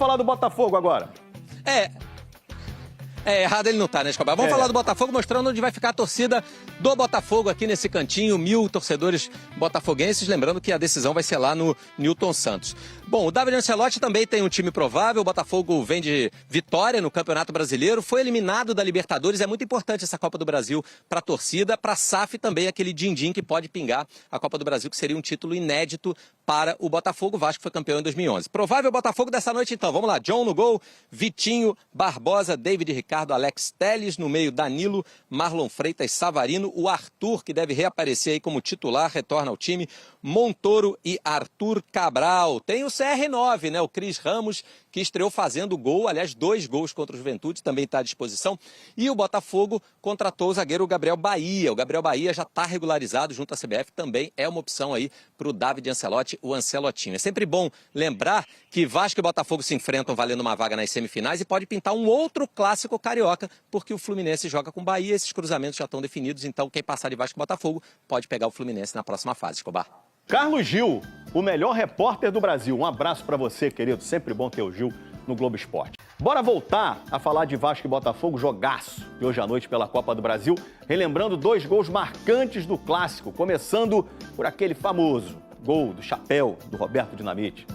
Falar do Botafogo agora. Errado ele não tá, né, Escobar? Vamos falar do Botafogo, mostrando onde vai ficar a torcida do Botafogo aqui nesse cantinho, 1000 torcedores botafoguenses, lembrando que a decisão vai ser lá no Newton Santos. Bom, o David Ancelotti também tem um time provável, o Botafogo vem de vitória no Campeonato Brasileiro, foi eliminado da Libertadores, é muito importante essa Copa do Brasil para a torcida, para a SAF também, aquele din-din que pode pingar a Copa do Brasil, que seria um título inédito para o Botafogo. O Vasco foi campeão em 2011. Provável Botafogo dessa noite, então. Vamos lá. John no gol, Vitinho, Barbosa, David Ricardo, Alex Telles, no meio Danilo, Marlon Freitas, Savarino, o Arthur, que deve reaparecer aí como titular, retorna ao time, Montoro e Arthur Cabral. Tem o CR9, né? O Cris Ramos, que estreou fazendo gol, aliás, 2 gols contra o Juventude, também está à disposição. E o Botafogo contratou o zagueiro Gabriel Bahia. O Gabriel Bahia já está regularizado junto à CBF, também é uma opção aí para o David Ancelotti, o Ancelotinho. É sempre bom lembrar que Vasco e Botafogo se enfrentam valendo uma vaga nas semifinais e pode pintar um outro clássico carioca, porque o Fluminense joga com o Bahia, esses cruzamentos já estão definidos, então quem passar de Vasco e Botafogo pode pegar o Fluminense na próxima fase, Escobar. Carlos Gil, o melhor repórter do Brasil. Um abraço para você, querido. Sempre bom ter o Gil no Globo Esporte. Bora voltar a falar de Vasco e Botafogo, jogaço de hoje à noite pela Copa do Brasil, relembrando 2 gols marcantes do clássico, começando por aquele famoso gol do chapéu do Roberto Dinamite.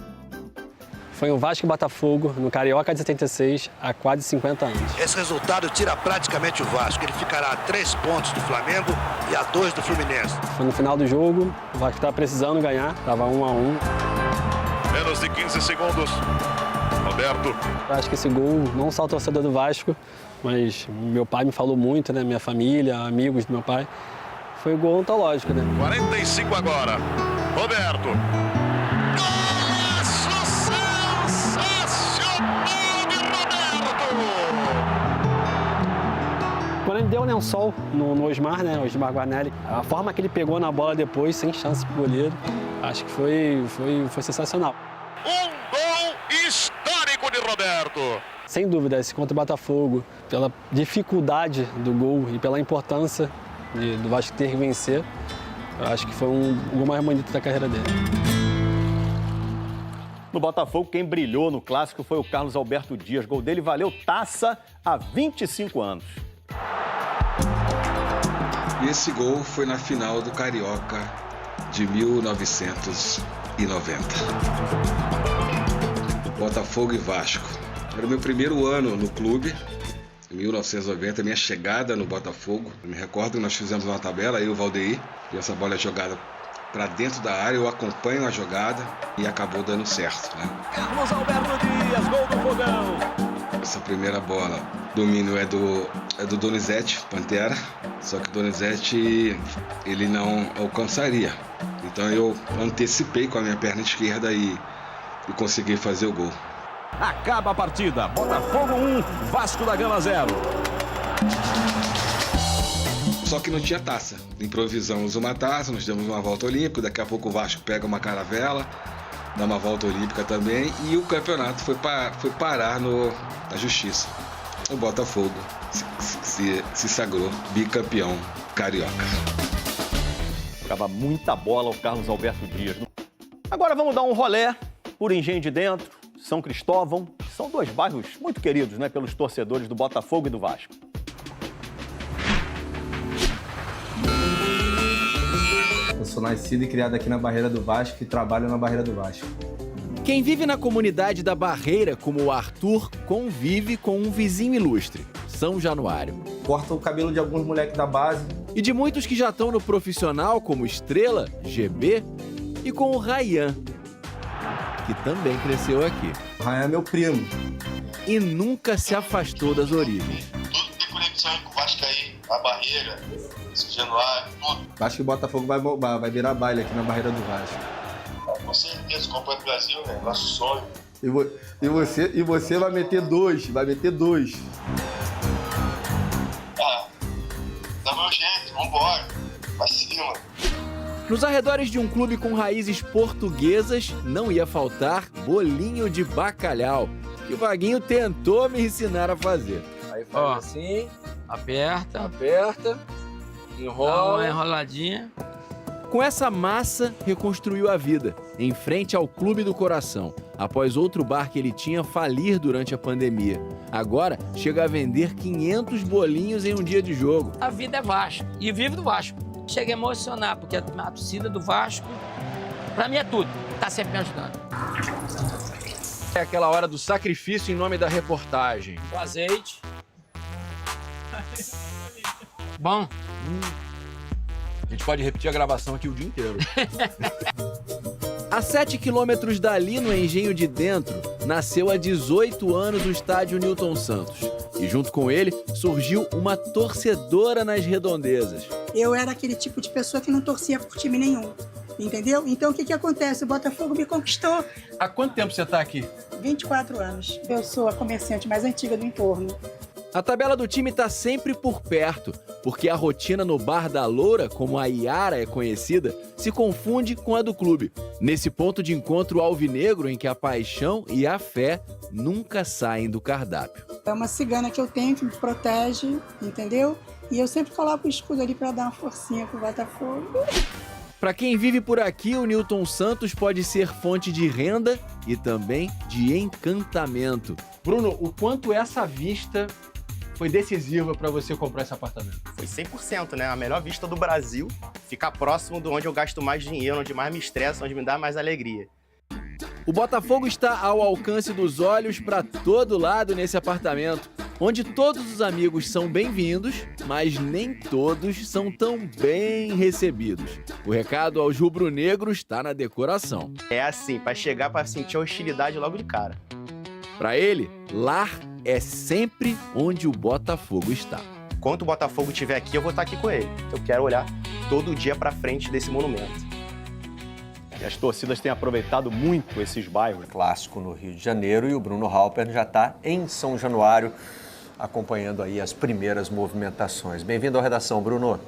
Foi o Vasco e Botafogo no Carioca de 76, há quase 50 anos. Esse resultado tira praticamente o Vasco. Ele ficará a 3 pontos do Flamengo e a 2 do Fluminense. Foi no final do jogo, o Vasco estava precisando ganhar, estava 1-1. Menos de 15 segundos. Roberto. Eu acho que esse gol, não só o torcedor do Vasco, mas meu pai me falou muito, né? Minha família, amigos do meu pai. Foi um gol ontológico, né? 45 agora. Roberto. Quando ele deu o lençol no Osmar, né? O Osmar Guarnelli, a forma que ele pegou na bola depois, sem chance pro goleiro, acho que foi sensacional. Um gol histórico de Roberto. Sem dúvida, esse contra o Botafogo, pela dificuldade do gol e pela importância do Vasco ter que vencer, eu acho que foi um gol mais bonito da carreira dele. No Botafogo, quem brilhou no clássico foi o Carlos Alberto Dias. Gol dele valeu taça há 25 anos. Esse gol foi na final do Carioca de 1990. Botafogo e Vasco. Era o meu primeiro ano no clube, em 1990, minha chegada no Botafogo. Eu me recordo que nós fizemos uma tabela, eu e o Valdeir, e essa bola é jogada para dentro da área, eu acompanho a jogada e acabou dando certo, né? Carlos Alberto Dias, gol do Fogão. Essa primeira bola, domínio é do Donizete, Pantera, só que o Donizete ele não alcançaria. Então eu antecipei com a minha perna esquerda e consegui fazer o gol. Acaba a partida, Botafogo 1, Vasco da Gama 0. Só que não tinha taça. Improvisamos uma taça, nós demos uma volta olímpica, daqui a pouco o Vasco pega uma caravela, dá uma volta olímpica também, e o campeonato foi parar na justiça. O Botafogo se sagrou bicampeão carioca. Jogava muita bola o Carlos Alberto Dias. Agora vamos dar um rolé por Engenho de Dentro, São Cristóvão. São 2 bairros muito queridos, né, pelos torcedores do Botafogo e do Vasco. Eu sou nascido e criado aqui na Barreira do Vasco e trabalho na Barreira do Vasco. Quem vive na comunidade da Barreira, como o Arthur, convive com um vizinho ilustre, São Januário. Corta o cabelo de alguns moleques da base. E de muitos que já estão no profissional, como Estrela, GB, e com o Rayan, que também cresceu aqui. O Rayan é meu primo. E nunca se afastou das origens. Tudo tem conexão com o Vasco aí, a Barreira, São Januário, tudo. Acho que o Botafogo vai bombar, vai virar baile aqui na Barreira do Vasco. Com certeza, Copa do Brasil, né? Nosso sonho. E você vai meter 2, Dá meu jeito, vambora, pra cima. Nos arredores de um clube com raízes portuguesas, não ia faltar bolinho de bacalhau, que o Vaguinho tentou me ensinar a fazer. Aí faz assim, aperta, enrola, dá uma enroladinha. Com essa massa, reconstruiu a vida, em frente ao Clube do Coração. após outro bar que ele tinha falir durante a pandemia. Agora, chega a vender 500 bolinhos em um dia de jogo. A vida é Vasco e vive do Vasco. Chega a emocionar, porque a torcida do Vasco, pra mim é tudo. Tá sempre me ajudando. É aquela hora do sacrifício em nome da reportagem. O azeite. Bom. A gente pode repetir a gravação aqui o dia inteiro. A 7 quilômetros dali, no Engenho de Dentro, nasceu há 18 anos o estádio Newton Santos. E junto com ele, surgiu uma torcedora nas redondezas. Eu era aquele tipo de pessoa que não torcia por time nenhum, entendeu? Então o que acontece? O Botafogo me conquistou. Há quanto tempo você está aqui? 24 anos. Eu sou a comerciante mais antiga do entorno. A tabela do time está sempre por perto, porque a rotina no Bar da Loura, como a Iara é conhecida, se confunde com a do clube. Nesse ponto de encontro alvinegro em que a paixão e a fé nunca saem do cardápio. É uma cigana que eu tenho que me protege, entendeu? E eu sempre coloco o escudo ali para dar uma forcinha pro Botafogo. Para quem vive por aqui, o Newton Santos pode ser fonte de renda e também de encantamento. Bruno, o quanto essa vista foi decisiva para você comprar esse apartamento? Foi 100%, né? A melhor vista do Brasil. Ficar próximo de onde eu gasto mais dinheiro, onde mais me estressa, onde me dá mais alegria. O Botafogo está ao alcance dos olhos para todo lado nesse apartamento, onde todos os amigos são bem-vindos, mas nem todos são tão bem recebidos. O recado aos rubro-negros está na decoração. É assim, para chegar para sentir a hostilidade logo de cara. Para ele, lar é sempre onde o Botafogo está. Enquanto o Botafogo estiver aqui, eu vou estar aqui com ele. Eu quero olhar todo dia para frente desse monumento. E as torcidas têm aproveitado muito esses bairros. Clássico no Rio de Janeiro, e o Bruno Halper já está em São Januário, acompanhando aí as primeiras movimentações. Bem-vindo à redação, Bruno.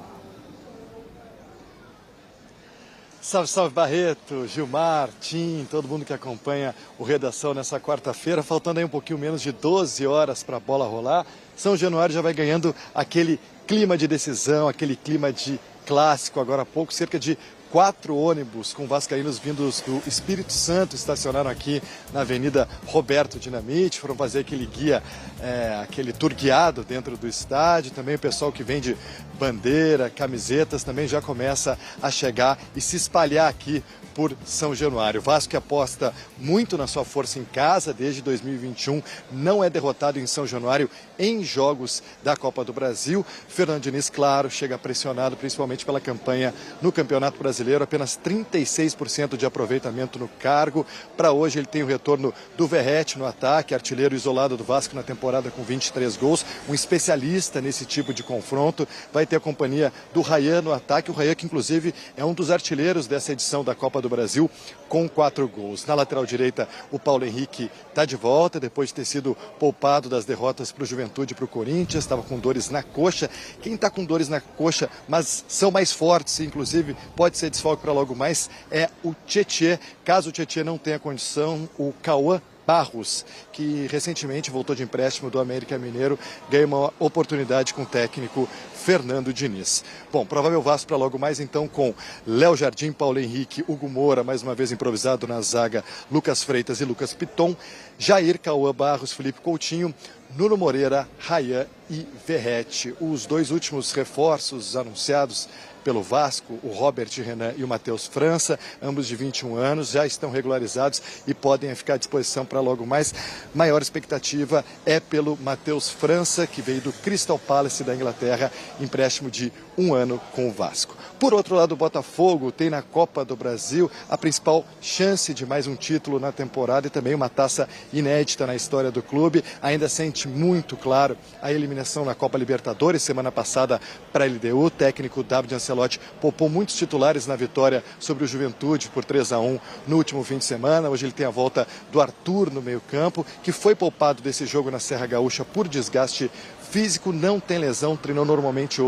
Salve, salve Barreto, Gilmar, Tim, todo mundo que acompanha o Redação nessa quarta-feira. Faltando aí um pouquinho menos de 12 horas para a bola rolar. São Januário já vai ganhando aquele clima de decisão, aquele clima de clássico. Agora há pouco, cerca de 4 ônibus com vascaínos vindos do Espírito Santo estacionaram aqui na Avenida Roberto Dinamite, foram fazer aquele guia, aquele tour guiado dentro do estádio. Também o pessoal que vende bandeira, camisetas também já começa a chegar e se espalhar aqui por São Januário. O Vasco, que aposta muito na sua força em casa desde 2021, não é derrotado em São Januário em jogos da Copa do Brasil. Fernando Diniz, claro, chega pressionado principalmente pela campanha no Campeonato Brasileiro, apenas 36% de aproveitamento no cargo. Para hoje ele tem o retorno do Verratti no ataque, artilheiro isolado do Vasco na temporada com 23 gols, um especialista nesse tipo de confronto. Vai ter a companhia do Rayan no ataque, o Rayan que inclusive é um dos artilheiros dessa edição da Copa do Brasil com 4 gols. Na lateral direita, o Paulo Henrique está de volta, depois de ter sido poupado das derrotas para o Juventude e para o Corinthians, estava com dores na coxa. Quem está com dores na coxa, mas são mais fortes, inclusive pode ser desfalque para logo mais, é o Tietê. Caso o Tietê não tenha condição, o Cauã Barros, que recentemente voltou de empréstimo do América Mineiro, ganha uma oportunidade com o técnico Fernando Diniz. Bom, provável Vasco para logo mais então com Léo Jardim, Paulo Henrique, Hugo Moura, mais uma vez improvisado na zaga, Lucas Freitas e Lucas Piton, Jair, Cauã Barros, Felipe Coutinho, Nuno Moreira, Rayan e Verratti. Os dois últimos reforços anunciados pelo Vasco, o Robert Renan e o Matheus França, ambos de 21 anos, já estão regularizados e podem ficar à disposição para logo mais. Maior expectativa é pelo Matheus França, que veio do Crystal Palace da Inglaterra, empréstimo de 1 ano com o Vasco. Por outro lado, o Botafogo tem na Copa do Brasil a principal chance de mais um título na temporada e também uma taça inédita na história do clube. Ainda sente muito claro a eliminação na Copa Libertadores semana passada para a LDU. O técnico David Ancelotti poupou muitos titulares na vitória sobre o Juventude por 3-1 no último fim de semana. Hoje ele tem a volta do Arthur no meio-campo, que foi poupado desse jogo na Serra Gaúcha por desgaste físico, não tem lesão, treinou normalmente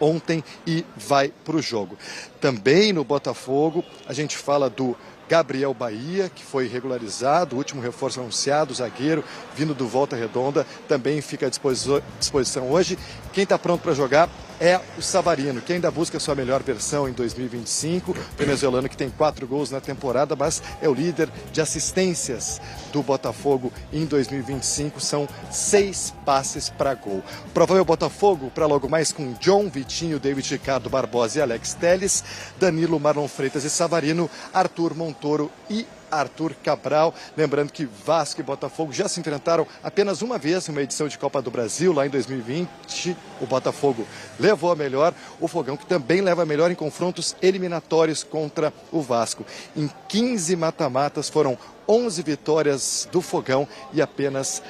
ontem e vai para o jogo. Também no Botafogo, a gente fala do Gabriel Bahia, que foi regularizado, o último reforço anunciado, zagueiro, vindo do Volta Redonda, também fica à disposição hoje. Quem está pronto para jogar é o Savarino, que ainda busca sua melhor versão em 2025. O venezuelano que tem 4 gols na temporada, mas é o líder de assistências do Botafogo em 2025. São 6 passes para gol. Provável Botafogo para logo mais com John, Vitinho, David Ricardo, Barbosa e Alex Telles, Danilo, Marlon Freitas e Savarino, Arthur Montoro e Arthur Cabral. Lembrando que Vasco e Botafogo já se enfrentaram apenas uma vez em uma edição de Copa do Brasil, lá em 2020. O Botafogo levou a melhor, o Fogão que também leva a melhor em confrontos eliminatórios contra o Vasco. Em 15 mata-matas foram 11 vitórias do Fogão e apenas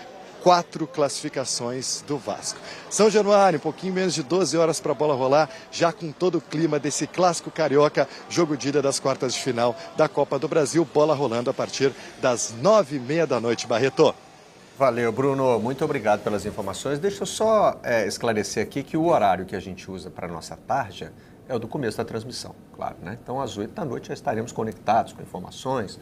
4 classificações do Vasco. São Januário, um pouquinho menos de 12 horas para a bola rolar, já com todo o clima desse clássico carioca, jogo de ida das quartas de final da Copa do Brasil, bola rolando a partir das 9h30 da noite, Barreto. Valeu, Bruno. Muito obrigado pelas informações. Deixa eu só esclarecer aqui que o horário que a gente usa para a nossa tarja é o do começo da transmissão, claro, né? Então, às 8 da noite já estaremos conectados com informações,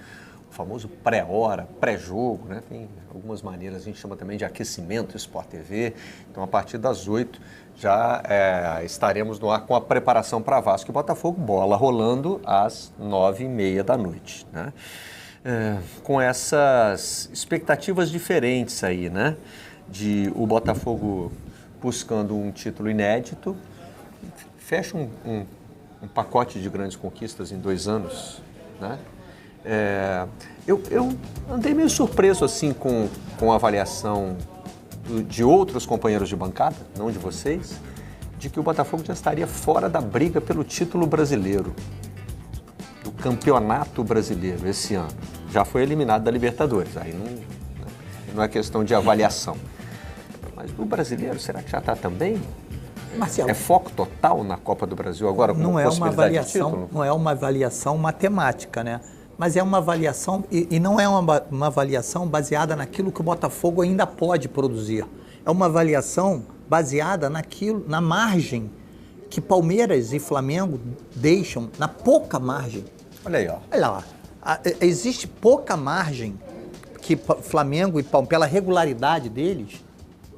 o famoso pré-hora, pré-jogo, né? Tem algumas maneiras, a gente chama também de aquecimento Sport TV. Então, a partir das 8 já estaremos no ar com a preparação para Vasco e Botafogo, bola rolando às 9h30 da noite, né? Com essas expectativas diferentes aí, né? De o Botafogo buscando um título inédito, fecha um pacote de grandes conquistas em 2 anos, né? Eu andei meio surpreso assim com a avaliação de outros companheiros de bancada, não de vocês, de que o Botafogo já estaria fora da briga pelo título brasileiro, do campeonato brasileiro esse ano. Já foi eliminado da Libertadores, aí não é questão de avaliação. Mas do brasileiro, será que já está também? Marcelo, é foco total na Copa do Brasil agora? Não é uma avaliação, não é uma avaliação matemática, né? Mas é uma avaliação, e não é uma avaliação baseada naquilo que o Botafogo ainda pode produzir. É uma avaliação baseada na margem que Palmeiras e Flamengo deixam, na pouca margem. Olha aí, ó. Olha lá. Existe pouca margem que Flamengo e Palmeiras, pela regularidade deles,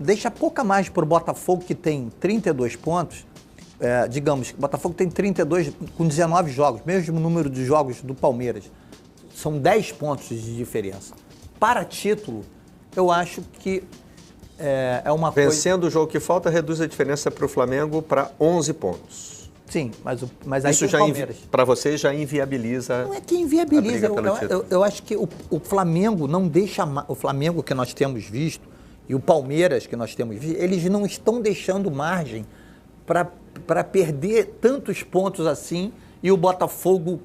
deixa pouca margem para o Botafogo, que tem 32 pontos. Digamos que o Botafogo tem 32 com 19 jogos, mesmo número de jogos do Palmeiras. São 10 pontos de diferença. Para título, eu acho que é uma coisa... Vencendo o jogo que falta, reduz a diferença para o Flamengo para 11 pontos. Sim, mas aí isso já para vocês já inviabiliza. Não é que inviabiliza, eu acho que o Flamengo não deixa... O Flamengo que nós temos visto e o Palmeiras que nós temos visto, eles não estão deixando margem para perder tantos pontos assim e o Botafogo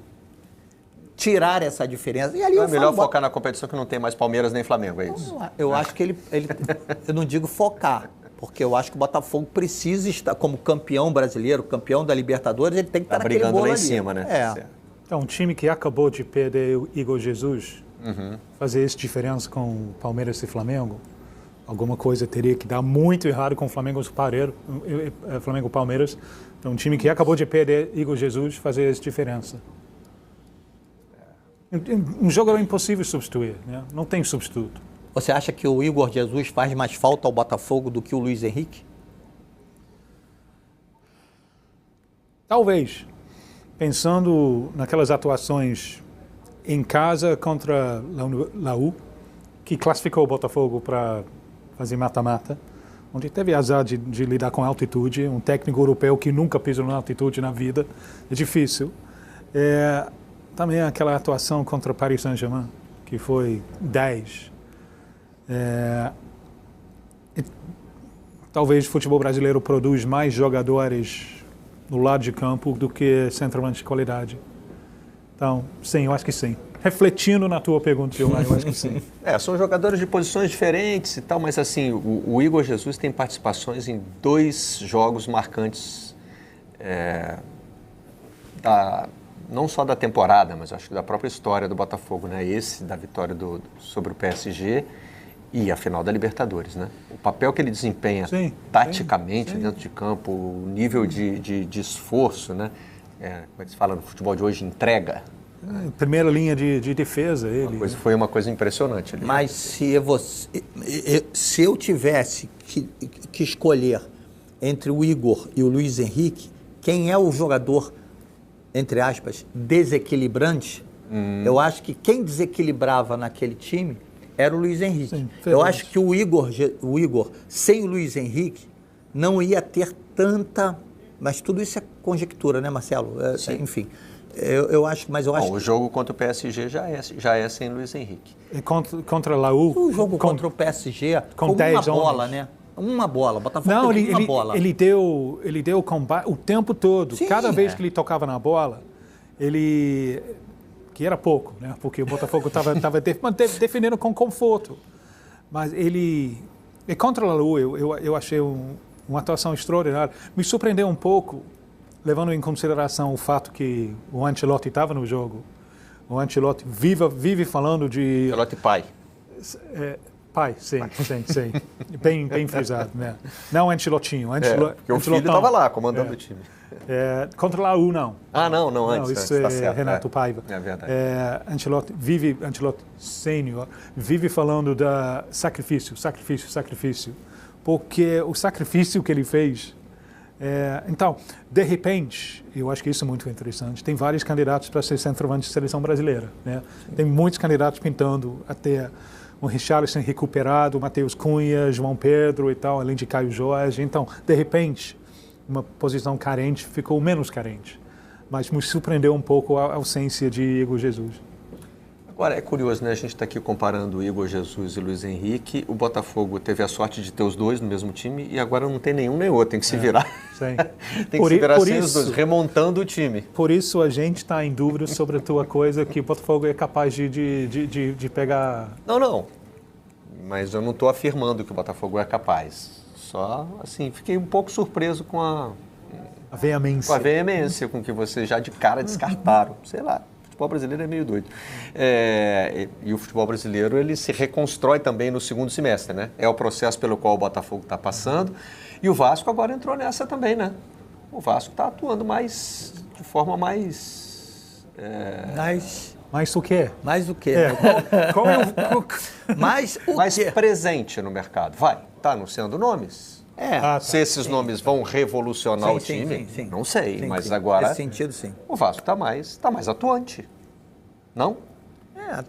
tirar essa diferença. E ali é melhor focar na competição que não tem mais Palmeiras nem Flamengo, é isso? Eu acho que ele eu não digo focar, porque eu acho que o Botafogo precisa estar como campeão brasileiro, campeão da Libertadores, ele tem que estar naquele bolo lá em ali. Cima, né? Então, um time que acabou de perder o Igor Jesus, fazer essa diferença com Palmeiras e Flamengo, alguma coisa teria que dar muito errado com o Flamengo e Palmeiras. Então, um time que acabou de perder Igor Jesus, fazer essa diferença. Um jogo é impossível substituir, né? Não tem substituto. Você acha que o Igor Jesus faz mais falta ao Botafogo do que o Luiz Henrique? Talvez. Pensando naquelas atuações em casa contra Laú, que classificou o Botafogo para fazer mata-mata, onde teve azar de lidar com altitude, um técnico europeu que nunca pisou na altitude na vida, é difícil. Também aquela atuação contra o Paris Saint-Germain, que foi 10. Talvez o futebol brasileiro produz mais jogadores no lado de campo do que centroavante de qualidade. Então, sim, eu acho que sim. Refletindo na tua pergunta, eu acho que sim. São jogadores de posições diferentes e tal, mas assim, o Igor Jesus tem participações em 2 jogos marcantes não só da temporada, mas acho que da própria história do Botafogo, né? Esse da vitória sobre o PSG e a final da Libertadores, né? O papel que ele desempenha taticamente dentro de campo, o nível de esforço, né? Como é que se fala no futebol de hoje? Entrega. Primeira linha de defesa, ele. Foi uma coisa impressionante ali. Mas se eu tivesse que escolher entre o Igor e o Luiz Henrique, quem é o jogador, entre aspas, desequilibrante, eu acho que quem desequilibrava naquele time era o Luiz Henrique. Sim, eu acho que o Igor, sem o Luiz Henrique, não ia ter tanta... Mas tudo isso é conjectura, né, Marcelo? Enfim, eu acho... Mas eu acho o jogo contra o PSG já é sem Luiz Henrique. E contra Laú... O jogo contra o PSG com 10 uma bola, né? Uma bola. Botafogo não, uma bola. Ele deu combate o tempo todo. Sim, cada vez que ele tocava na bola, que era pouco, né? Porque o Botafogo estava defendendo com conforto. Mas e contra o Laú, eu achei uma atuação extraordinária. Me surpreendeu um pouco, levando em consideração o fato que o Ancelotti estava no jogo. O Ancelotti vive falando de... Ancelotti pai. Pai, sim. Bem frisado, né? Não Ancelottinho. Porque o filho estava lá, comandando o time. Contra o Laú, não. Não, antes. Isso tá é certo, Renato Paiva. É verdade. Ancelotti sênior, vive falando da sacrifício. Porque o sacrifício que ele fez... Então, de repente, eu acho que isso é muito interessante, tem vários candidatos para ser centroavante de seleção brasileira, né? Tem muitos candidatos pintando até o Richarlison recuperado, Matheus Cunha, João Pedro e tal, além de Caio Jorge. Então, de repente, uma posição carente ficou menos carente. Mas me surpreendeu um pouco a ausência de Igor Jesus. Agora, é curioso, né? A gente está aqui comparando o Igor Jesus e o Luiz Henrique. O Botafogo teve a sorte de ter os dois no mesmo time e agora não tem nenhum nem outro. Tem que se virar. Sim. Tem que se virar sem os dois, remontando o time. Por isso a gente está em dúvida sobre a tua coisa que o Botafogo é capaz de pegar... Não. Mas eu não estou afirmando que o Botafogo é capaz. Só, assim, fiquei um pouco surpreso com a veemência. Com a veemência com que vocês já de cara descartaram. Sei lá. O futebol brasileiro é meio doido. E o futebol brasileiro, ele se reconstrói também no segundo semestre, né? É o processo pelo qual o Botafogo está passando. E o Vasco agora entrou nessa também, né? O Vasco está atuando de forma mais... Mais o quê? Mais o quê? Qual é o... Mais presente no mercado. Está anunciando nomes. Se esses nomes vão revolucionar o time, não sei. Mas agora... Nesse sentido, sim. O Vasco está mais atuante. Não?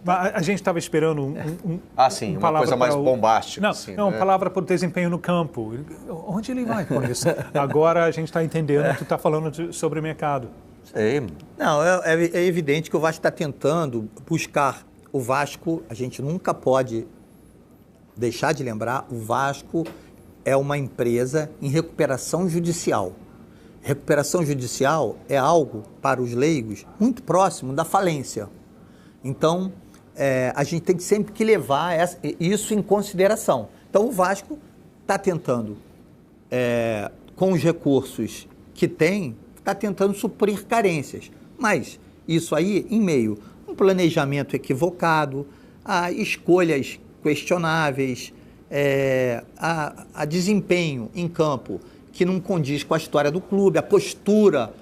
A gente estava esperando uma coisa mais bombástica. Uma palavra para o desempenho no campo. Onde ele vai com isso? Agora a gente está entendendo, tu está falando sobre o mercado. Não, é evidente que o Vasco está tentando buscar o Vasco. A gente nunca pode deixar de lembrar, o Vasco é uma empresa em recuperação judicial. Recuperação judicial é algo, para os leigos, muito próximo da falência. Então, a gente tem sempre que levar isso em consideração. Então, o Vasco está tentando, com os recursos que tem, está tentando suprir carências. Mas isso aí, em meio a um planejamento equivocado, a escolhas questionáveis, a desempenho em campo que não condiz com a história do clube, a postura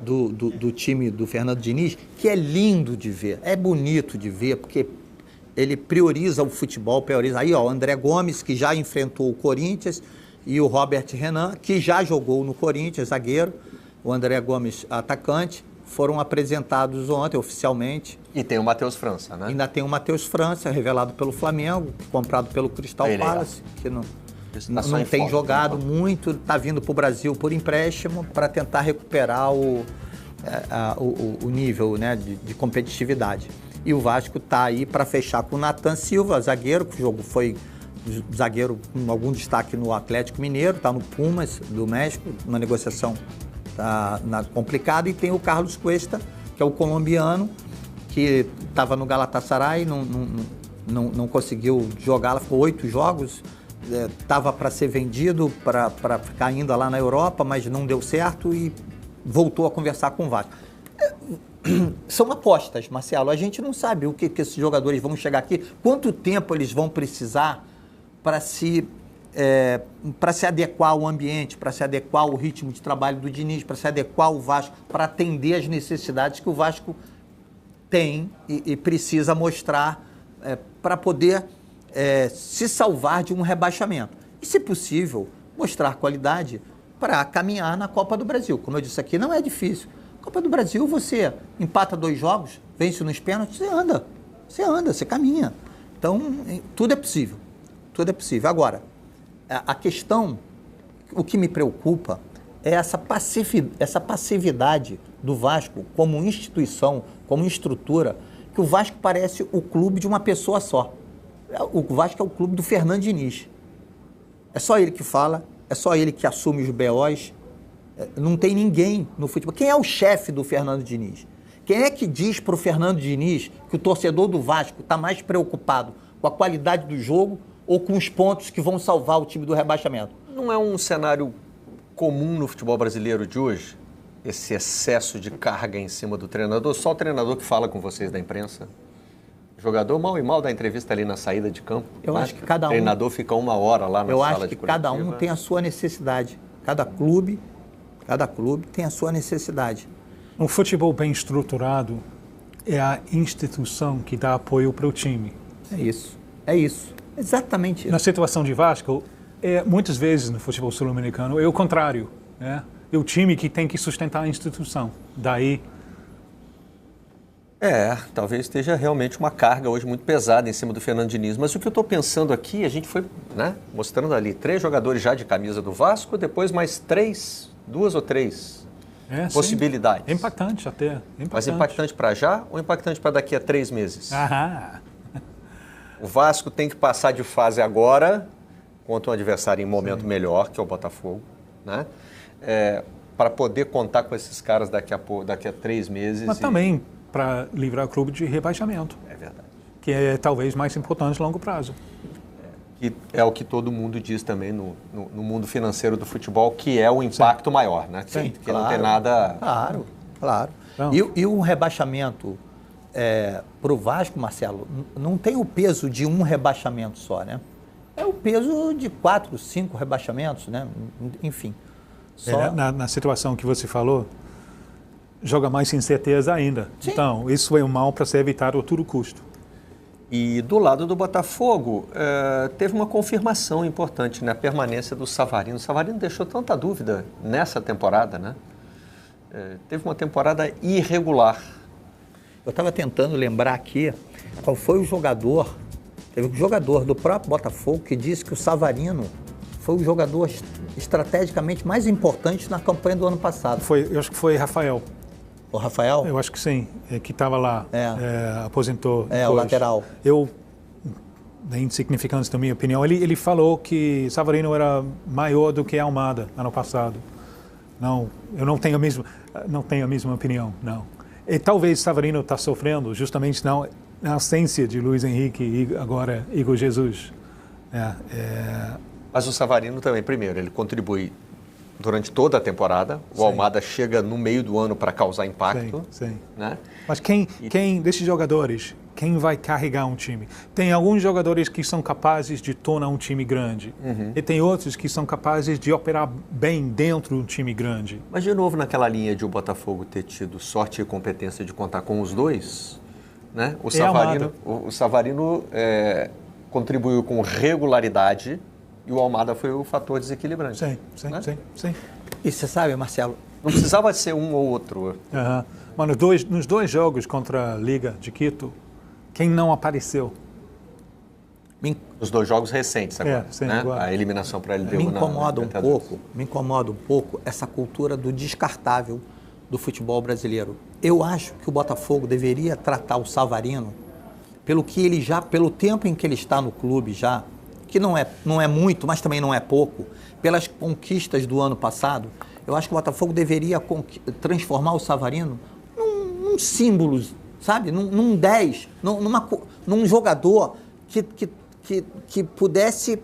do time do Fernando Diniz, que é lindo de ver, é bonito de ver, porque ele prioriza o futebol, Aí, o André Gomes, que já enfrentou o Corinthians, e o Robert Renan, que já jogou no Corinthians, zagueiro, o André Gomes, atacante, foram apresentados ontem, oficialmente. E tem o Matheus França, né? Ainda tem o Matheus França, revelado pelo Flamengo, comprado pelo Crystal Palace, que não tem jogado muito, está vindo para o Brasil por empréstimo para tentar recuperar o nível, né, de competitividade. E o Vasco está aí para fechar com o Nathan Silva, zagueiro, que foi zagueiro com algum destaque no Atlético Mineiro, está no Pumas do México, uma negociação complicada, e tem o Carlos Cuesta, que é o colombiano, que estava no Galatasaray, não conseguiu jogar, ela ficou 8 jogos, estava para ser vendido, para ficar ainda lá na Europa, mas não deu certo e voltou a conversar com o Vasco. São apostas, Marcelo, a gente não sabe o que esses jogadores vão chegar aqui, quanto tempo eles vão precisar para se adequar ao ambiente, para se adequar ao ritmo de trabalho do Diniz, para se adequar ao Vasco, para atender às necessidades que o Vasco tem e precisa mostrar para poder se salvar de um rebaixamento. E, se possível, mostrar qualidade para caminhar na Copa do Brasil. Como eu disse aqui, não é difícil. Copa do Brasil, você empata 2 jogos, vence nos pênaltis, você caminha. Então, tudo é possível. Tudo é possível. Agora, a questão, o que me preocupa é essa passividade do Vasco como instituição, como estrutura, que o Vasco parece o clube de uma pessoa só. O Vasco é o clube do Fernando Diniz. É só ele que fala, é só ele que assume os BOs. Não tem ninguém no futebol. Quem é o chefe do Fernando Diniz? Quem é que diz para o Fernando Diniz que o torcedor do Vasco está mais preocupado com a qualidade do jogo ou com os pontos que vão salvar o time do rebaixamento? Não é um cenário comum no futebol brasileiro de hoje? Esse excesso de carga em cima do treinador? Só o treinador que fala com vocês da imprensa? O jogador mal e mal dá entrevista ali na saída de campo. Eu acho que cada um... O treinador fica 1 hora lá na sala de coletiva. Eu acho que cada um tem a sua necessidade. Cada clube tem a sua necessidade. Um futebol bem estruturado é a instituição que dá apoio para o time. É isso. Exatamente isso. Na situação de Vasco, muitas vezes no futebol sul-americano é o contrário, né? É o time que tem que sustentar a instituição. Daí... talvez esteja realmente uma carga hoje muito pesada em cima do Fernando Diniz. Mas o que eu estou pensando aqui, a gente foi mostrando ali 3 jogadores já de camisa do Vasco, depois mais 2 ou 3 possibilidades. É impactante até. Mas impactante para já ou impactante para daqui a 3 meses? Aham. O Vasco tem que passar de fase agora contra um adversário em momento melhor, que é o Botafogo, né? Para poder contar com esses caras daqui a 3 meses. Mas também para livrar o clube de rebaixamento. É verdade. Que é talvez mais importante a longo prazo. Que é o que todo mundo diz também no mundo financeiro do futebol, que é o impacto maior, né? Sim, que não tem nada... Claro. E o rebaixamento para o Vasco, Marcelo, não tem o peso de um rebaixamento só, né? É o peso de 4, 5 rebaixamentos, né? Enfim. Na situação que você falou, joga mais incerteza ainda. Sim. Então, isso é um mal para ser evitado a todo custo. E do lado do Botafogo, teve uma confirmação importante, né? A permanência do Savarino. O Savarino deixou tanta dúvida nessa temporada, né? Teve uma temporada irregular. Eu estava tentando lembrar aqui qual foi o jogador. Teve um jogador do próprio Botafogo que disse que o Savarino foi o jogador estrategicamente mais importante na campanha do ano passado. Eu acho que foi Rafael. O Rafael? Eu acho que sim, que estava lá, aposentou. O lateral. Da insignificância da minha opinião, ele falou que Savarino era maior do que Almada ano passado. Não, eu não tenho a mesma opinião, não. E talvez Savarino está sofrendo justamente na ausência de Luiz Henrique e agora Igor Jesus. Mas o Savarino também, primeiro, ele contribui durante toda a temporada. O Almada chega no meio do ano para causar impacto. Sim. Né? Mas quem desses jogadores, quem vai carregar um time? Tem alguns jogadores que são capazes de tornar um time grande. E tem outros que são capazes de operar bem dentro de um time grande. Mas, de novo, naquela linha de o Botafogo ter tido sorte e competência de contar com os dois, né? O Savarino contribuiu com regularidade e o Almada foi o fator desequilibrante. Sim. E você sabe, Marcelo... Não precisava ser um ou outro. Mas nos dois jogos contra a Liga de Quito, quem não apareceu? Os 2 jogos recentes agora, né? Agora. A eliminação para a LDU me incomoda um pouco essa cultura do descartável do futebol brasileiro. Eu acho que o Botafogo deveria tratar o Savarino pelo tempo em que ele está no clube já, que não é muito, mas também não é pouco, pelas conquistas do ano passado. Eu acho que o Botafogo deveria transformar o Savarino num símbolo, sabe? Num 10, num jogador que pudesse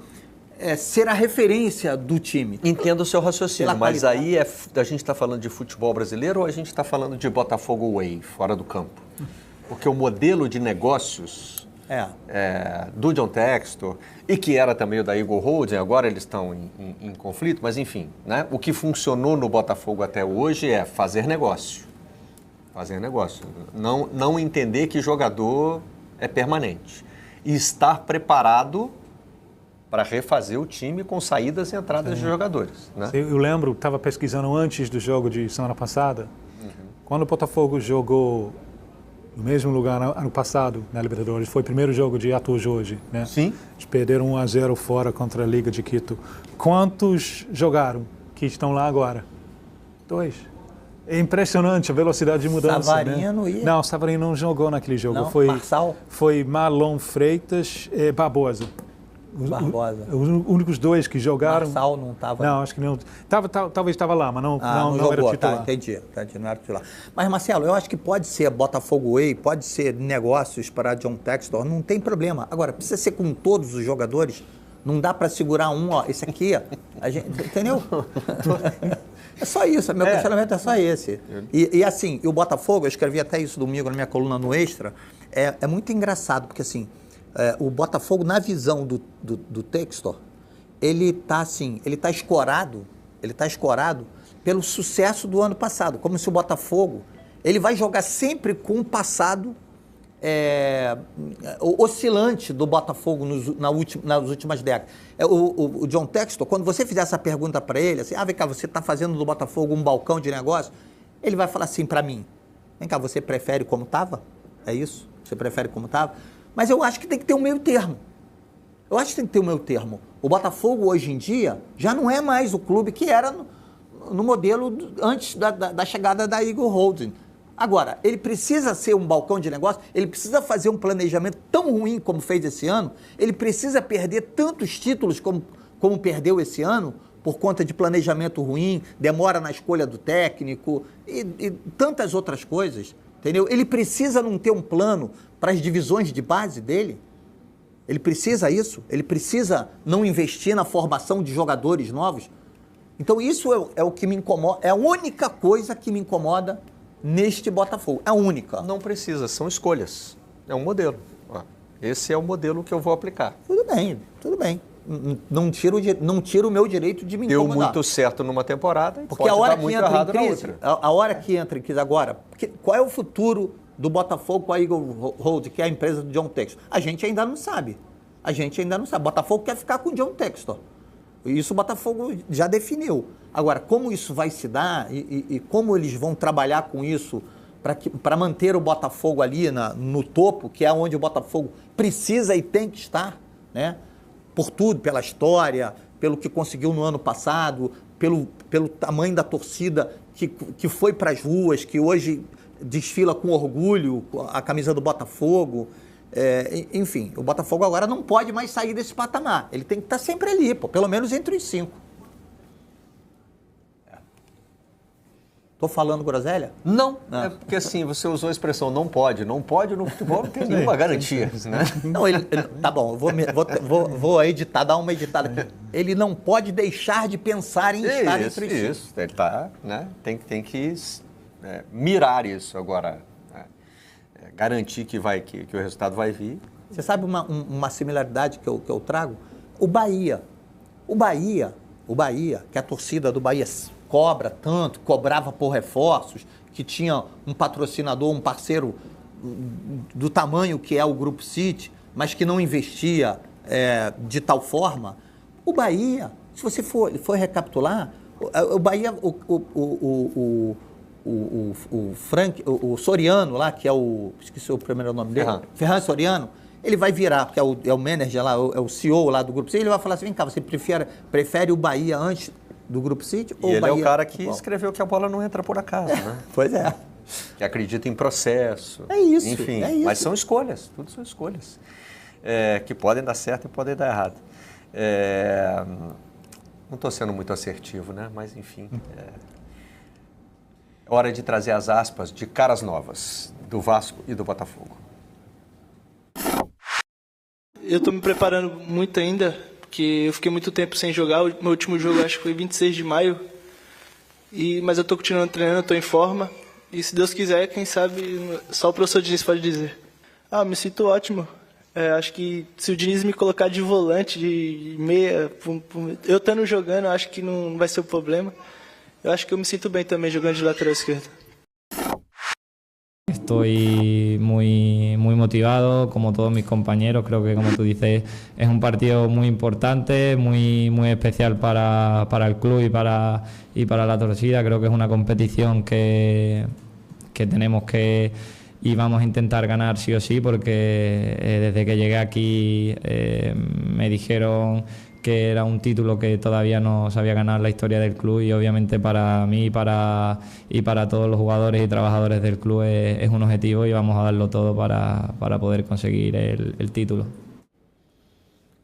ser a referência do time. Entendo o seu raciocínio, mas aí a gente está falando de futebol brasileiro ou a gente está falando de Botafogo Way, fora do campo? Porque o modelo de negócios do John Textor, e que era também o da Eagle Holding, agora eles estão em conflito, mas enfim, né? O que funcionou no Botafogo até hoje é fazer negócio. Não entender que jogador é permanente. E estar preparado para refazer o time com saídas e entradas de jogadores. Né? Eu lembro, estava pesquisando antes do jogo de semana passada, quando o Botafogo jogou no mesmo lugar ano passado na Libertadores, foi o primeiro jogo de Arthur Jorge, né? Sim. Eles perderam 1-0 fora contra a Liga de Quito. Quantos jogaram que estão lá agora? 2. É impressionante a velocidade de mudança. Savarino, né? Não, Savarino não jogou naquele jogo. Não? Foi Marçal? Foi Marlon Freitas e Barbosa. Barbosa. Os únicos 2 que jogaram. Marçal não estava. Não, acho que não. Talvez estava lá, mas não jogou, era titular. Tá, entendi, não era titular. Mas, Marcelo, eu acho que pode ser Botafogo Way, pode ser negócios para John Textor, não tem problema. Agora, precisa ser com todos os jogadores. Não dá para segurar um, ó, esse aqui, a gente, entendeu? É só isso, meu questionamento é só esse. E assim, o Botafogo, eu escrevi até isso domingo na minha coluna no Extra, é muito engraçado, porque assim, o Botafogo, na visão do Textor, ele tá escorado pelo sucesso do ano passado, como se o Botafogo, ele vai jogar sempre com o passado oscilante do Botafogo nas últimas décadas. O John Textor, quando você fizer essa pergunta para ele, assim, vem cá, você está fazendo do Botafogo um balcão de negócio? Ele vai falar assim para mim, vem cá, você prefere como estava? É isso? Você prefere como estava? Mas eu acho que tem que ter um meio termo. O Botafogo, hoje em dia, já não é mais o clube que era no modelo antes da chegada da Eagle Holding. Agora, ele precisa ser um balcão de negócio, ele precisa fazer um planejamento tão ruim como fez esse ano, ele precisa perder tantos títulos como perdeu esse ano, por conta de planejamento ruim, demora na escolha do técnico e tantas outras coisas, entendeu? Ele precisa não ter um plano para as divisões de base dele, ele precisa isso, ele precisa não investir na formação de jogadores novos. Então isso é o que me incomoda, é a única coisa que me incomoda neste Botafogo. É a única. Não precisa, são escolhas. É um modelo. Esse é o modelo que eu vou aplicar. Tudo bem. Não tiro o meu direito de me incomodar. Deu muito certo numa temporada e porque pode a hora dar que muito entra errado em crise, na outra. a hora que entra em crise agora, qual é o futuro do Botafogo com a Eagle Hold, que é a empresa do John Textor? A gente ainda não sabe. O Botafogo quer ficar com o John Textor. Isso o Botafogo já definiu. Agora, como isso vai se dar e como eles vão trabalhar com isso para manter o Botafogo ali no topo, que é onde o Botafogo precisa e tem que estar, né? Por tudo, pela história, pelo que conseguiu no ano passado, pelo tamanho da torcida que foi para as ruas, que hoje desfila com orgulho a camisa do Botafogo. Enfim, o Botafogo agora não pode mais sair desse patamar. Ele tem que estar sempre ali, pelo menos entre os 5. Tô falando groselha? Não, é porque assim, você usou a expressão não pode. Não pode no futebol, não tem nenhuma garantia. Né? Não, tá bom, vou editar, dar uma editada aqui. Ele não pode deixar de pensar em estar entre os 5. Isso, ele tá, né? Tem que mirar isso agora. Garantir que o resultado vai vir. Você sabe uma similaridade que eu trago? O Bahia, que a torcida do Bahia cobrava por reforços, que tinha um patrocinador, um parceiro do tamanho que é o Grupo City, mas que não investia de tal forma. O Bahia, se você for recapitular, o Bahia, o Soriano lá, que é esqueci o primeiro nome dele, Ferran Soriano, ele vai virar, porque é o manager lá, é o CEO lá do Grupo City, ele vai falar assim, vem cá, você prefere o Bahia antes do Grupo City ou o Bahia? Ele é o cara que escreveu que a bola não entra por acaso, né? Pois é. Que acredita em processo. É isso. Enfim, mas são escolhas, tudo são escolhas. Que podem dar certo e podem dar errado. Não estou sendo muito assertivo, né? Mas enfim... Hora de trazer as aspas de caras novas do Vasco e do Botafogo. Eu estou me preparando muito ainda, porque eu fiquei muito tempo sem jogar. O meu último jogo acho que foi 26 de maio. Mas eu estou continuando treinando, estou em forma. E se Deus quiser, quem sabe, só o professor Diniz pode dizer. Me sinto ótimo. Acho que se o Diniz me colocar de volante, de meia, eu estando jogando, acho que não vai ser o problema. Eu acho que eu me sinto bem também jogando de lateral esquerdo. Estoy muy motivado, como todos mis compañeros. Creo que, como tú dices, es un partido muy importante, muy especial para el club y para la torcida. Creo que es una competición que tenemos que y vamos a intentar ganar sí o sí, porque desde que llegué aquí me dijeron que era un título que todavía no sabía ganar la historia del club, y obviamente para mí y para todos los jugadores y trabajadores del club es un objetivo, y vamos a darlo todo para poder conseguir el título.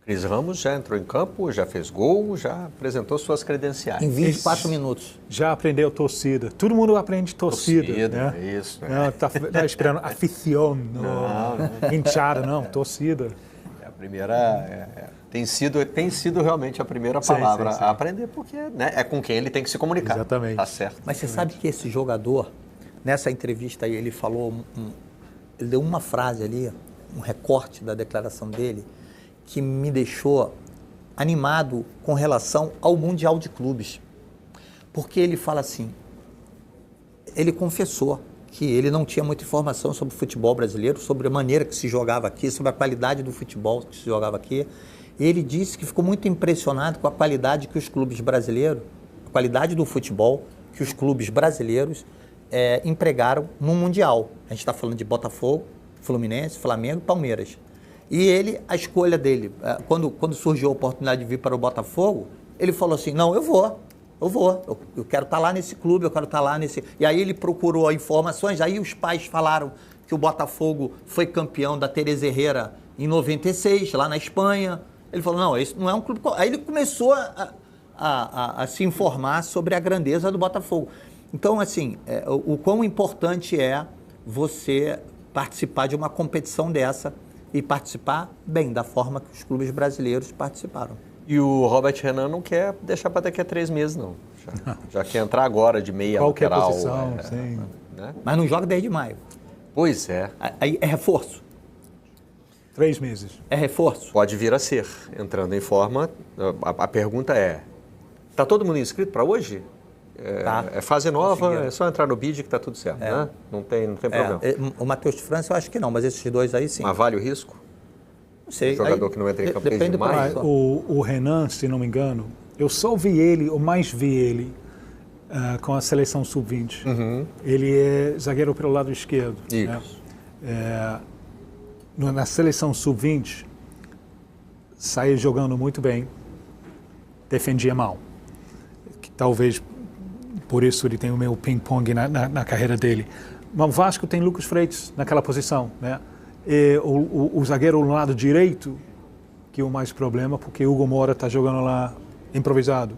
Cris Ramos já entrou em campo, já fez gol, já apresentou suas credenciais. Em 24 minutos. Já aprendeu torcida. Todo mundo aprende torcida. Né? Isso. Não, tá esperando afición, hinchada, não, torcida. A primeira tem sido realmente a primeira palavra a aprender, porque né, é com quem ele tem que se comunicar. Exatamente. Tá certo. Mas você sabe que esse jogador, nessa entrevista aí, ele falou, ele deu uma frase ali, um recorte da declaração dele, que me deixou animado com relação ao Mundial de Clubes. Porque ele fala assim, ele confessou que ele não tinha muita informação sobre o futebol brasileiro, sobre a maneira que se jogava aqui, sobre a qualidade do futebol que se jogava aqui. E ele disse que ficou muito impressionado com a qualidade que os clubes brasileiros, a qualidade do futebol que os clubes brasileiros empregaram no Mundial. A gente está falando de Botafogo, Fluminense, Flamengo e Palmeiras. E ele, a escolha dele, quando surgiu a oportunidade de vir para o Botafogo, ele falou assim, não, eu quero estar lá nesse clube, eu quero estar lá nesse... E aí ele procurou informações, aí os pais falaram que o Botafogo foi campeão da Teresa Herrera em 96, lá na Espanha. Ele falou, não, esse não é um clube... Aí ele começou a se informar sobre a grandeza do Botafogo. Então, assim, o quão importante é você participar de uma competição dessa, e participar bem, da forma que os clubes brasileiros participaram. E o Robert Renan não quer deixar para daqui a 3 meses, não. Já quer entrar agora de meia qualquer lateral. Posição, sim. Né? Mas não joga desde maio. Pois é. Aí é reforço. 3 meses. É reforço. Pode vir a ser. Entrando em forma, a pergunta é, está todo mundo inscrito para hoje? É fase nova, é só entrar no bid que está tudo certo, né? Não tem problema. O Matheus de França eu acho que não, mas esses dois aí sim. Mas vale o risco? Não sei. O jogador que não entra em campo desde maio? O Renan, se não me engano, eu só vi ele, ou mais vi ele, com a seleção sub-20. Uhum. Ele é zagueiro pelo lado esquerdo. Isso. Né? Na seleção sub-20, saía jogando muito bem, defendia mal. Que talvez... Por isso ele tem o meu ping-pong na carreira dele. Mas o Vasco tem Lucas Freitas naquela posição, né? E o zagueiro no lado direito, que é o mais problema, porque o Hugo Moura está jogando lá improvisado.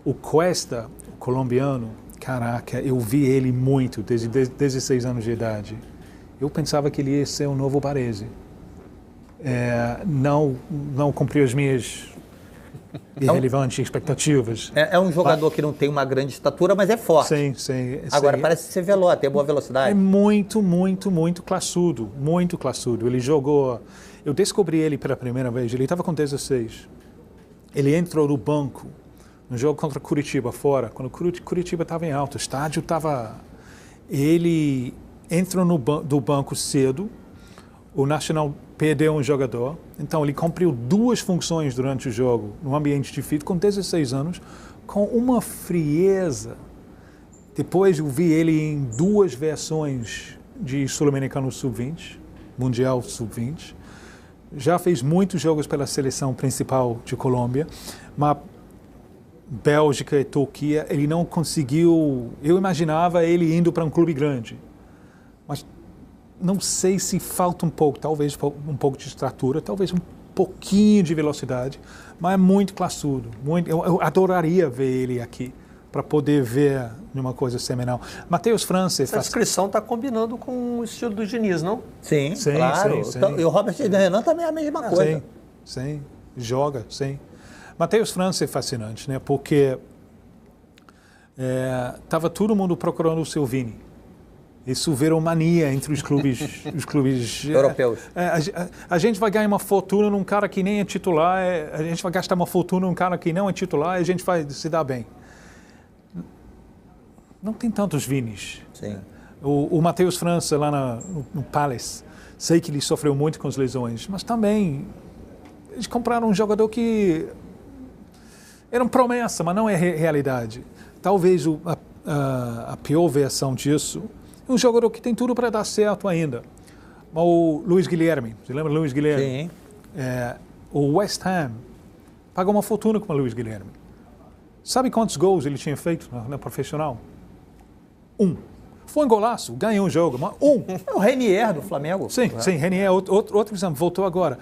O Cuesta, o colombiano, caraca, eu vi ele muito desde 16 anos de idade. Eu pensava que ele ia ser o novo Baresi. Não cumpriu as minhas... irrelevantes expectativas. É um jogador que não tem uma grande estatura, mas é forte. Sim. Agora, parece ser veloz, tem boa velocidade. É muito classudo, muito classudo. Ele jogou... Eu descobri ele pela primeira vez, ele estava com 16. Ele entrou no banco, no jogo contra Curitiba, fora, quando Curitiba estava em alta, o estádio estava... Ele entrou do banco cedo, o Nacional perdeu um jogador, então ele cumpriu 2 funções durante o jogo, num ambiente difícil, com 16 anos, com uma frieza. Depois eu vi ele em 2 versões de Sul-Americano Sub-20, Mundial Sub-20. Já fez muitos jogos pela seleção principal de Colômbia, mas Bélgica e Turquia, ele não conseguiu... Eu imaginava ele indo para um clube grande, mas não sei se falta um pouco, talvez um pouco de estatura, talvez um pouquinho de velocidade, mas é muito classudo. Eu adoraria ver ele aqui, para poder ver uma coisa seminal. Matheus França... Essa descrição está combinando com o estilo do Diniz, não? Sim, claro. Sim. E o Robert Renan também é a mesma coisa. Sim. Joga, sim. Matheus França é fascinante, né? Porque estava todo mundo procurando o seu Vini. Isso virou mania entre os clubes europeus. A gente vai ganhar uma fortuna num cara que nem é titular, a gente vai gastar uma fortuna num cara que não é titular e a gente vai se dar bem. Não tem tantos Vinis. Sim. O Matheus França lá no Palace, sei que ele sofreu muito com as lesões, mas também eles compraram um jogador que era uma promessa, mas não é realidade. Talvez a pior versão disso é um jogador que tem tudo para dar certo ainda. O Luiz Guilherme, você lembra do Luiz Guilherme? Sim. O West Ham pagou uma fortuna com o Luiz Guilherme. Sabe quantos gols ele tinha feito na profissional? 1. Foi um golaço, ganhou um jogo, mas 1. É o Renier do Flamengo. Sim, Renier, outro exemplo, voltou agora.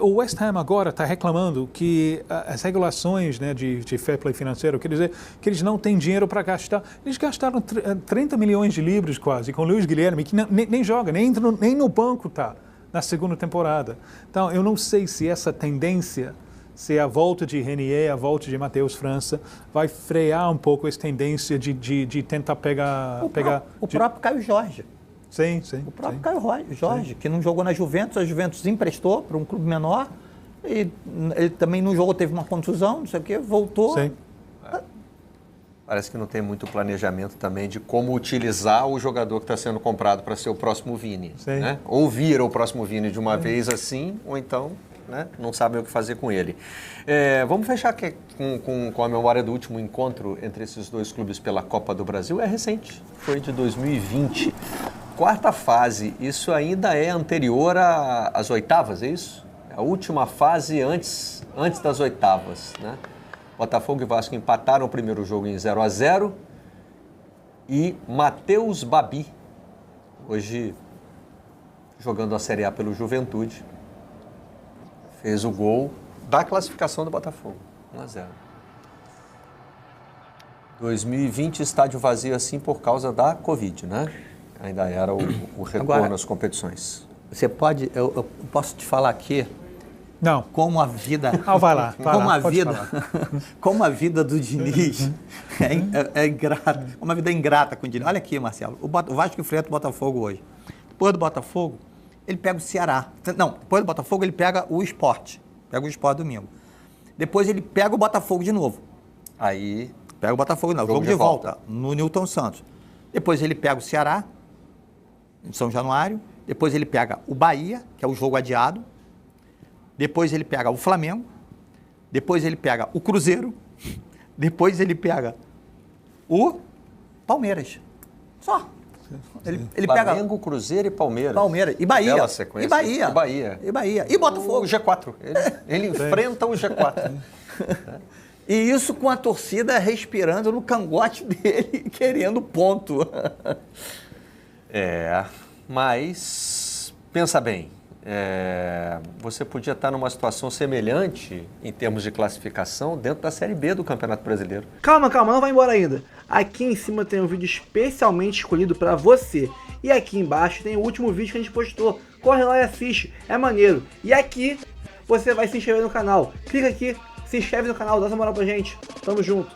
O West Ham agora está reclamando que as regulações, né, de fair play financeiro, quer dizer que eles não têm dinheiro para gastar. Eles gastaram 30 milhões de libras quase com o Luiz Guilherme, que nem joga, nem no banco está na segunda temporada. Então, eu não sei se essa tendência, se a volta de Renier, a volta de Matheus França, vai frear um pouco essa tendência de tentar pegar... O próprio Caio Jorge. Sim. O próprio Caio Jorge, que não jogou na Juventus, a Juventus emprestou para um clube menor, e ele também não jogou, teve uma contusão, não sei o quê, voltou. Sim. Parece que não tem muito planejamento também de como utilizar o jogador que está sendo comprado para ser o próximo Vini. Né? Ou vira o próximo Vini de uma vez assim, ou então... Né? Não sabem o que fazer com ele. Vamos fechar aqui com a memória do último encontro entre esses dois clubes pela Copa do Brasil. É recente, foi de 2020. Quarta fase, isso ainda é anterior às oitavas, é isso? A última fase antes das oitavas. Né? Botafogo e Vasco empataram o primeiro jogo em 0-0 e Matheus Babi, hoje jogando a Série A pelo Juventude, fez o gol da classificação do Botafogo, 1-0. 2020, estádio vazio assim por causa da Covid, né? Ainda era o retorno às competições. Você pode, eu posso te falar aqui? Não. Como a vida... vai lá. Como a vida do Diniz é ingrata. Uma vida ingrata com o Diniz. Olha aqui, Marcelo, o Vasco enfrenta o Botafogo hoje. Depois do Botafogo, ele pega o Ceará. Não, depois do Botafogo ele pega o Sport. Pega o Sport domingo. Depois ele pega o Botafogo de novo. Aí... Pega o Botafogo de novo. Jogo de volta no Newton Santos. Depois ele pega o Ceará, em São Januário. Depois ele pega o Bahia, que é o jogo adiado. Depois ele pega o Flamengo. Depois ele pega o Cruzeiro. Depois ele pega o Palmeiras. Só. Ele Flamengo, Cruzeiro e Palmeiras. E Bahia. Bela sequência. E Bahia. E Botafogo. O G4. Ele enfrenta o G4. E isso com a torcida respirando no cangote dele, querendo ponto. Mas pensa bem. Você podia estar numa situação semelhante em termos de classificação dentro da Série B do Campeonato Brasileiro. Calma, não vai embora ainda. Aqui em cima tem um vídeo especialmente escolhido para você. E aqui embaixo tem o último vídeo que a gente postou. Corre lá e assiste, é maneiro. E aqui você vai se inscrever no canal. Clica aqui, se inscreve no canal, dá essa moral pra gente. Tamo junto.